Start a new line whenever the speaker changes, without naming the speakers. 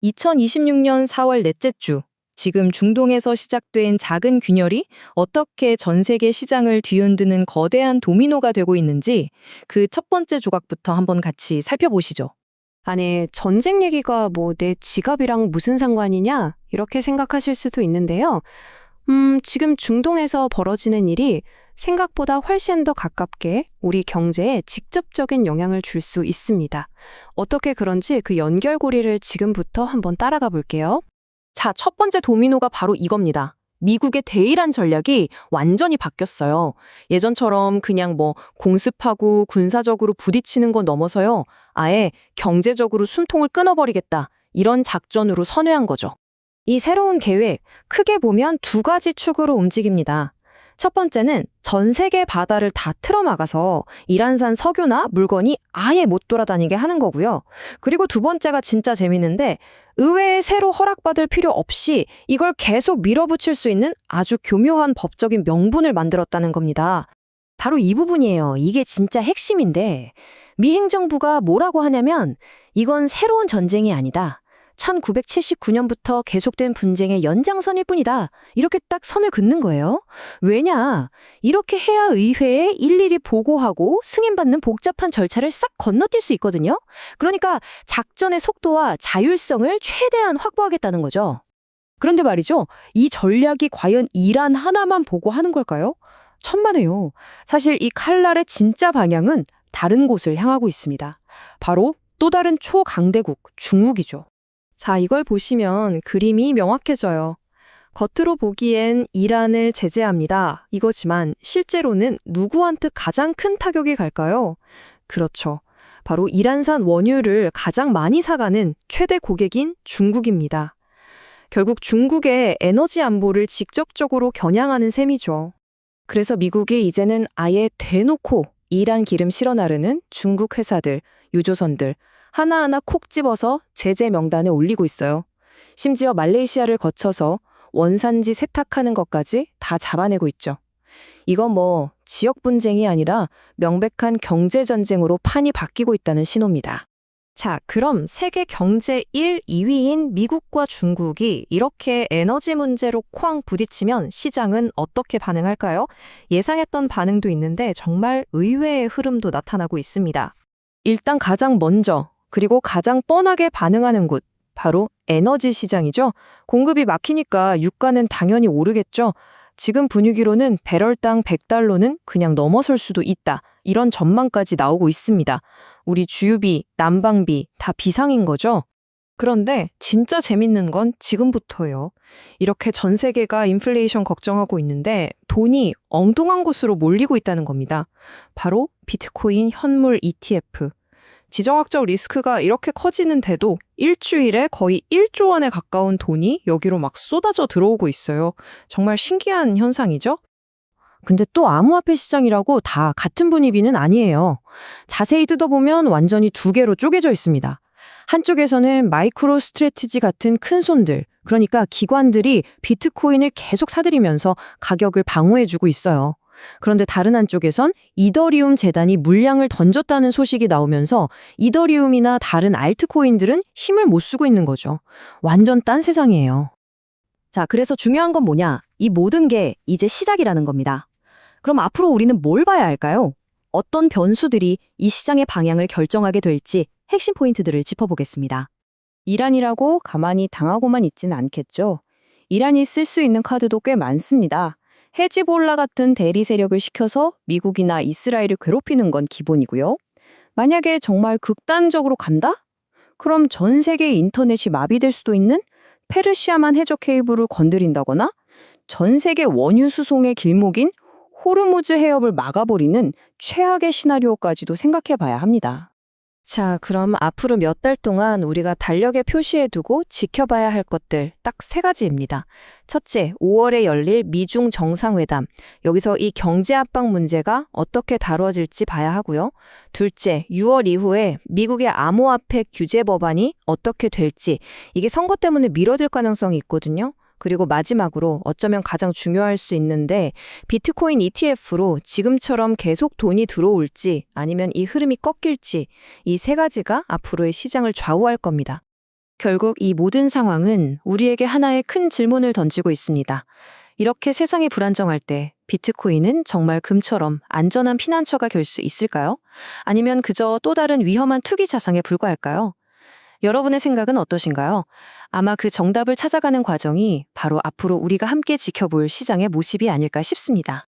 2026년 4월 넷째 주, 지금 중동에서 시작된 작은 균열이 어떻게 전 세계 시장을 뒤흔드는 거대한 도미노가 되고 있는지 그 첫 번째 조각부터 한번 같이 살펴보시죠.
아니, 전쟁 얘기가 뭐 내 지갑이랑 무슨 상관이냐? 이렇게 생각하실 수도 있는데요. 지금 중동에서 벌어지는 일이 생각보다 훨씬 더 가깝게 우리 경제에 직접적인 영향을 줄 수 있습니다. 어떻게 그런지 그 연결고리를 지금부터 한번 따라가 볼게요.
자, 첫 번째 도미노가 바로 이겁니다. 미국의 대이란 전략이 완전히 바뀌었어요. 예전처럼 그냥 공습하고 군사적으로 부딪히는 거 넘어서요. 아예 경제적으로 숨통을 끊어버리겠다. 이런 작전으로 선회한 거죠.
이 새로운 계획, 크게 보면 두 가지 축으로 움직입니다. 첫 번째는 전 세계 바다를 다 틀어막아서 이란산 석유나 물건이 아예 못 돌아다니게 하는 거고요. 그리고 두 번째가 진짜 재밌는데 의회에 새로 허락받을 필요 없이 이걸 계속 밀어붙일 수 있는 아주 교묘한 법적인 명분을 만들었다는 겁니다. 바로 이 부분이에요. 이게 진짜 핵심인데 미 행정부가 뭐라고 하냐면 이건 새로운 전쟁이 아니다. 1979년부터 계속된 분쟁의 연장선일 뿐이다. 이렇게 딱 선을 긋는 거예요. 왜냐? 이렇게 해야 의회에 일일이 보고하고 승인받는 복잡한 절차를 싹 건너뛸 수 있거든요. 그러니까 작전의 속도와 자율성을 최대한 확보하겠다는 거죠. 그런데 말이죠. 이 전략이 과연 이란 하나만 보고 하는 걸까요? 천만에요. 사실 이 칼날의 진짜 방향은 다른 곳을 향하고 있습니다. 바로 또 다른 초강대국 중국이죠. 자, 이걸 보시면 그림이 명확해져요. 겉으로 보기엔 이란을 제재합니다. 이거지만 실제로는 누구한테 가장 큰 타격이 갈까요? 그렇죠. 바로 이란산 원유를 가장 많이 사가는 최대 고객인 중국입니다. 결국 중국의 에너지 안보를 직접적으로 겨냥하는 셈이죠. 그래서 미국이 이제는 아예 대놓고 이란 기름 실어 나르는 중국 회사들, 유조선들 하나하나 콕 집어서 제재 명단에 올리고 있어요. 심지어 말레이시아를 거쳐서 원산지 세탁하는 것까지 다 잡아내고 있죠. 이건 지역 분쟁이 아니라 명백한 경제 전쟁으로 판이 바뀌고 있다는 신호입니다. 자, 그럼 세계 경제 1, 2위인 미국과 중국이 이렇게 에너지 문제로 쾅 부딪히면 시장은 어떻게 반응할까요? 예상했던 반응도 있는데 정말 의외의 흐름도 나타나고 있습니다. 일단 가장 먼저 그리고 가장 뻔하게 반응하는 곳, 바로 에너지 시장이죠. 공급이 막히니까 유가는 당연히 오르겠죠. 지금 분위기로는 배럴당 100달러는 그냥 넘어설 수도 있다. 이런 전망까지 나오고 있습니다. 우리 주유비, 난방비 다 비상인 거죠. 그런데 진짜 재밌는 건 지금부터예요. 이렇게 전 세계가 인플레이션 걱정하고 있는데 돈이 엉뚱한 곳으로 몰리고 있다는 겁니다. 바로 비트코인 현물 ETF. 지정학적 리스크가 이렇게 커지는데도 일주일에 거의 1조 원에 가까운 돈이 여기로 막 쏟아져 들어오고 있어요. 정말 신기한 현상이죠? 근데 또 암호화폐 시장이라고 다 같은 분위기는 아니에요. 자세히 뜯어보면 완전히 두 개로 쪼개져 있습니다. 한쪽에서는 마이크로 스트래티지 같은 큰 손들, 그러니까 기관들이 비트코인을 계속 사들이면서 가격을 방어해주고 있어요. 그런데 다른 한쪽에선 이더리움 재단이 물량을 던졌다는 소식이 나오면서 이더리움이나 다른 알트코인들은 힘을 못 쓰고 있는 거죠. 완전 딴 세상이에요. 자, 그래서 중요한 건 뭐냐? 이 모든 게 이제 시작이라는 겁니다. 그럼 앞으로 우리는 뭘 봐야 할까요? 어떤 변수들이 이 시장의 방향을 결정하게 될지 핵심 포인트들을 짚어보겠습니다. 이란이라고 가만히 당하고만 있지는 않겠죠. 이란이 쓸 수 있는 카드도 꽤 많습니다. 헤즈볼라 같은 대리 세력을 시켜서 미국이나 이스라엘을 괴롭히는 건 기본이고요. 만약에 정말 극단적으로 간다? 그럼 전 세계 인터넷이 마비될 수도 있는 페르시아만 해적 케이블을 건드린다거나 전 세계 원유 수송의 길목인 호르무즈 해협을 막아버리는 최악의 시나리오까지도 생각해 봐야 합니다. 자, 그럼 앞으로 몇 달 동안 우리가 달력에 표시해두고 지켜봐야 할 것들 딱 세 가지입니다. 첫째, 5월에 열릴 미중 정상회담. 여기서 이 경제 압박 문제가 어떻게 다뤄질지 봐야 하고요. 둘째, 6월 이후에 미국의 암호화폐 규제 법안이 어떻게 될지. 이게 선거 때문에 미뤄질 가능성이 있거든요. 그리고 마지막으로 어쩌면 가장 중요할 수 있는데 비트코인 ETF로 지금처럼 계속 돈이 들어올지 아니면 이 흐름이 꺾일지 이 세 가지가 앞으로의 시장을 좌우할 겁니다. 결국 이 모든 상황은 우리에게 하나의 큰 질문을 던지고 있습니다. 이렇게 세상이 불안정할 때 비트코인은 정말 금처럼 안전한 피난처가 될 수 있을까요? 아니면 그저 또 다른 위험한 투기 자산에 불과할까요? 여러분의 생각은 어떠신가요? 아마 그 정답을 찾아가는 과정이 바로 앞으로 우리가 함께 지켜볼 시장의 모습이 아닐까 싶습니다.